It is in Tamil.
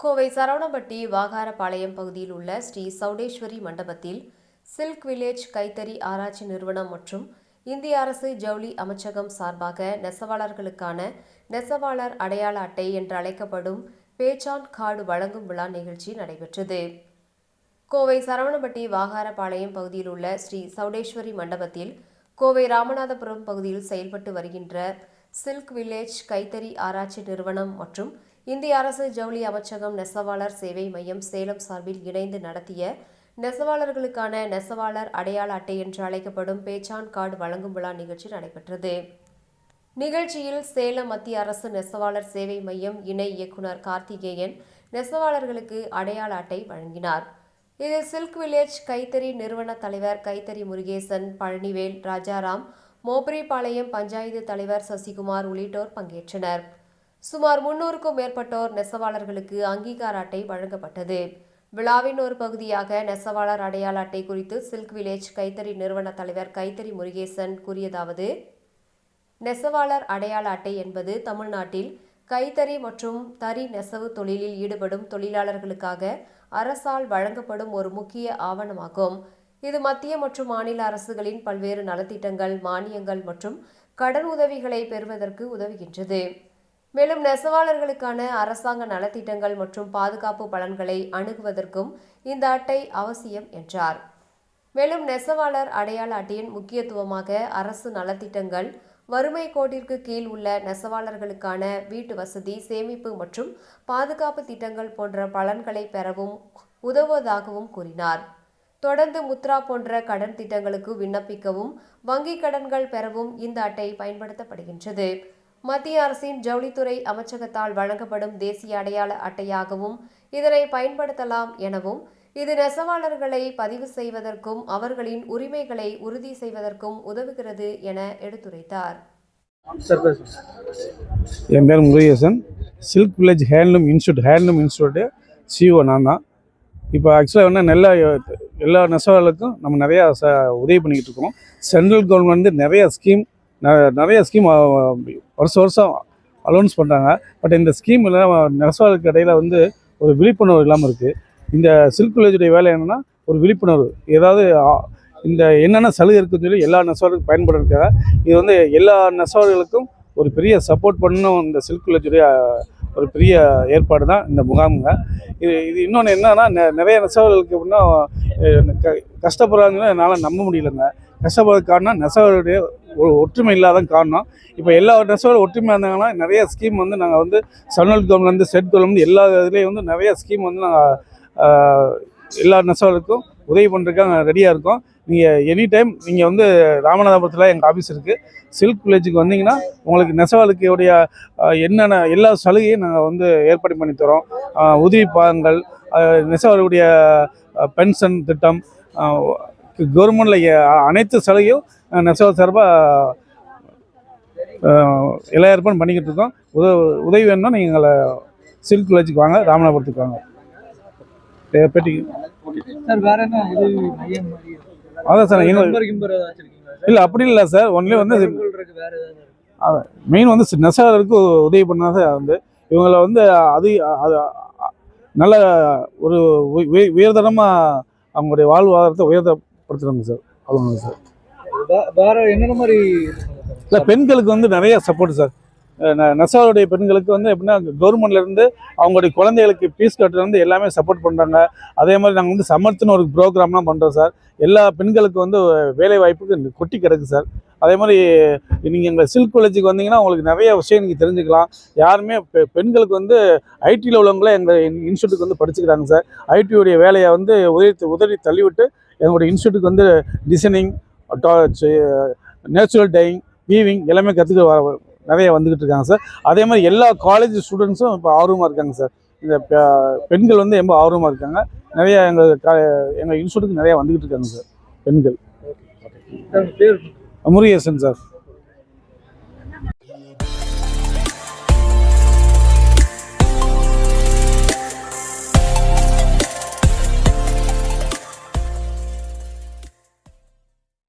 கோவை சரவணம்பட்டி வாகாரபாளையம் பகுதியில் உள்ள ஸ்ரீ சௌடேஸ்வரி மண்டபத்தில் சில்க் வில்லேஜ் கைத்தறி ஆராய்ச்சி நிறுவனம் மற்றும் இந்திய அரசு ஜவுளி அமைச்சகம் சார்பாக நெசவாளர்களுக்கான நெசவாளர் அடையாள அட்டை என்று அழைக்கப்படும் பேச்சான் கார்டு வழங்கும் விழா நிகழ்ச்சி நடைபெற்றது. கோவை சரவணம்பட்டி வாகாரபாளையம் பகுதியில் உள்ள ஸ்ரீ சௌடேஸ்வரி மண்டபத்தில் கோவை ராமநாதபுரம் பகுதியில் செயல்பட்டு வருகின்ற சில்க் வில்லேஜ் கைத்தறி ஆராய்ச்சி நிறுவனம் மற்றும் இந்திய அரசு ஜவுளி அமைச்சகம் நெசவாளர் சேவை மையம் சேலம் சார்பில் இணைந்து நடத்திய நெசவாளர்களுக்கான நெசவாளர் அடையாள அட்டை என்று அழைக்கப்படும் பேச்சான் கார்டு வழங்கும் விழா நிகழ்ச்சி நடைபெற்றது. நிகழ்ச்சியில் சேலம் மத்திய அரசு நெசவாளர் சேவை மையம் இணை இயக்குநர் கார்த்திகேயன் நெசவாளர்களுக்கு அடையாள அட்டை வழங்கினார். இதில் சில்க் வில்லேஜ் கைத்தறி நிறுவன தலைவர் கைத்தறி முருகேசன், பழனிவேல், ராஜாராம், மோபரிபாளையம் பஞ்சாயத்து தலைவர் சசிகுமார் உள்ளிட்டோர் பங்கேற்றனர். சுமார் 300க்கும் மேற்பட்டோர் நெசவாளர்களுக்கு அங்கீகார அட்டை வழங்கப்பட்டது. விழாவின் ஒரு பகுதியாக நெசவாளர் அடையாள அட்டை குறித்து சில்க் வில்லேஜ் கைத்தறி நிறுவன தலைவர் கைத்தறி முருகேசன் கூறியதாவது: நெசவாளர் அடையாள அட்டை என்பது தமிழ்நாட்டில் கைத்தறி மற்றும் தறி நெசவு தொழிலில் ஈடுபடும் தொழிலாளர்களுக்காக அரசால் வழங்கப்படும் ஒரு முக்கிய ஆவணமாகும். இது மத்திய மற்றும் மாநில அரசுகளின் பல்வேறு நலத்திட்டங்கள், மானியங்கள் மற்றும் கடன் உதவிகளை பெறுவதற்கு உதவுகின்றது. மேலும் நெசவாளர்களுக்கான அரசாங்க நலத்திட்டங்கள் மற்றும் பாதுகாப்பு பலன்களை அணுகுவதற்கும் இந்த அட்டை அவசியம் என்றார். மேலும் நெசவாளர் அடையாள அட்டையின் முக்கியத்துவமாக அரசு நலத்திட்டங்கள், வறுமை கோட்டிற்கு கீழ் உள்ள நெசவாளர்களுக்கான வீட்டு வசதி, சேமிப்பு மற்றும் பாதுகாப்பு திட்டங்கள் போன்ற பலன்களை பெறவும் உதவுவதாகவும் கூறினார். தொடர்ந்து முத்ரா போன்ற கடன் திட்டங்களுக்கு விண்ணப்பிக்கவும், வங்கிக் கடன்கள் பெறவும் இந்த அட்டை பயன்படுத்தப்படுகின்றது. மத்திய அரசின் ஜவுளித்துறை அமைச்சகத்தால் வழங்கப்படும் தேசிய அடையாள அட்டையாகவும் இதனை பயன்படுத்தலாம் எனவும், இது நெசவாளர்களை பதிவு செய்வதற்கும் அவர்களின் உரிமைகளை உறுதி செய்வதற்கும் உதவுகிறது என எடுத்துரைத்தார். என் பேர் Murugesan. Silk village handloom institute CEO நான் தான். இப்போ ஆக்சுவலாக எல்லா நெசவாளர்களுக்கும் நம்ம நிறையா உதவி பண்ணிக்கிட்டு இருக்கோம். சென்ட்ரல் கவர்மெண்ட் நிறைய ஸ்கீம் வருஷம் அலௌன்ஸ் பண்ணுறாங்க. பட் இந்த ஸ்கீமில் நெசவாளருக்கு இடையில் ஒரு விழிப்புணர்வு இல்லாமல் இருக்குது. இந்த சில்க் வில்லேஜுடைய வேலை என்னென்னா ஒரு விழிப்புணர்வு, ஏதாவது இந்த என்னென்ன சலுகை இருக்குதுன்னு சொல்லி எல்லா நெசவாளருக்கும் பயன்படுறதுக்காக இது எல்லா நெசவாளர்களுக்கும் ஒரு பெரிய சப்போர்ட் பண்ணணும். இந்த சில்க் வில்லேஜுடைய ஒரு பெரிய ஏற்பாடு தான் இந்த முகாமுங்க. இது இன்னொன்று என்னன்னா, நிறைய நெசவாளர்களுக்கு எப்படின்னா கஷ்டப்படுறாங்கன்னு என்னால் நம்ப முடியலைங்க. கஷ்டப்படுறது காரணம் நெசவாளருடைய ஒரு ஒற்றுமை இல்லாத காரணம். இப்போ எல்லா நெசவாளர் ஒற்றுமையாக இருந்தாங்கன்னா நிறைய ஸ்கீம் நாங்கள் சென்ட்ரல் கவர்மெண்ட், ஸ்டேட் கவர்மெண்ட் எல்லா இதுலேயும் நிறைய ஸ்கீம் நாங்கள் எல்லா நெசவாளருக்கும் உதவி பண்ணுறதுக்காக நாங்கள் ரெடியாக இருக்கோம். நீங்கள் எனி டைம் நீங்கள் ராமநாதபுரத்தில் எங்கள் ஆஃபீஸ் இருக்குது. சில்க் வில்லேஜுக்கு வந்தீங்கன்னா உங்களுக்கு நெசவாளுடைய என்னென்ன எல்லா சலுகையும் நாங்கள் ஏற்பாடு பண்ணி தரோம். உதவி பாகங்கள், நெசவாளுடைய பென்ஷன் திட்டம், கவர்மெண்டில் அனைத்து சலுகையும் நெசவாள் சார்பாக எல்லா ஏற்பாடும் பண்ணிக்கிட்டு இருக்கோம். உதவி வேணும்னா நீங்கள் எங்களை சில்க் வில்லேஜுக்கு வாங்க, ராமநாதபுரத்துக்கு வாங்க. அதான் சார், இல்லை அப்படி இல்லை சார். ஒன்லி மெயின் நெசவாளருக்கு உதவி பண்ணால் இவங்களை அது நல்ல ஒரு உயர்தரமாக அவங்களுடைய வாழ்வாதாரத்தை உயர்த்தப்படுத்துகிறாங்க சார். அவ்வளோங்க சார். வேற என்னென்ன மாதிரி இல்லை, பெண்களுக்கு நிறைய சப்போர்ட் சார். நெசவாளுடைய பெண்களுக்கு எப்படின்னா கவர்மெண்ட்லேருந்து அவங்களுடைய குழந்தைகளுக்கு ஃபீஸ் கட்டுறது எல்லாமே சப்போர்ட் பண்ணுறாங்க. அதே மாதிரி நாங்கள் சமர்த்துன்னு ஒரு ப்ரோக்ராம்லாம் பண்ணுறோம் சார். எல்லா பெண்களுக்கு வேலை வாய்ப்புக்கு கொட்டி கிடக்கு சார். அதே மாதிரி நீங்கள் எங்கள் சில்க் வில்லேஜுக்கு வந்தீங்கன்னா உங்களுக்கு நிறைய விஷயம் நீங்கள் தெரிஞ்சுக்கலாம். யாருமே பெண்களுக்கு ஐடியில் உள்ளவங்களே எங்கள் இன்ஸ்டியூட்டுக்கு படிச்சுக்கிறாங்க சார். ஐடியுடைய வேலையை உதவி தள்ளிவிட்டு எங்களுடைய இன்ஸ்டியூட்டுக்கு டிசைனிங், நேச்சுரல் டையிங், வீவிங் எல்லாமே கற்றுக்க நிறைய வந்துக்கிட்டு இருக்காங்க சார். அதே மாதிரி எல்லா காலேஜ் ஸ்டூடெண்ட்ஸும் இப்போ ஆர்வமாக இருக்காங்க சார். இந்த பெண்கள் ரொம்ப ஆர்வமாக இருக்காங்க. நிறைய எங்கள் இன்ஸ்டியூட்டுக்கு நிறையா வந்துக்கிட்டு இருக்காங்க சார் பெண்கள். முருகேசன் சார்.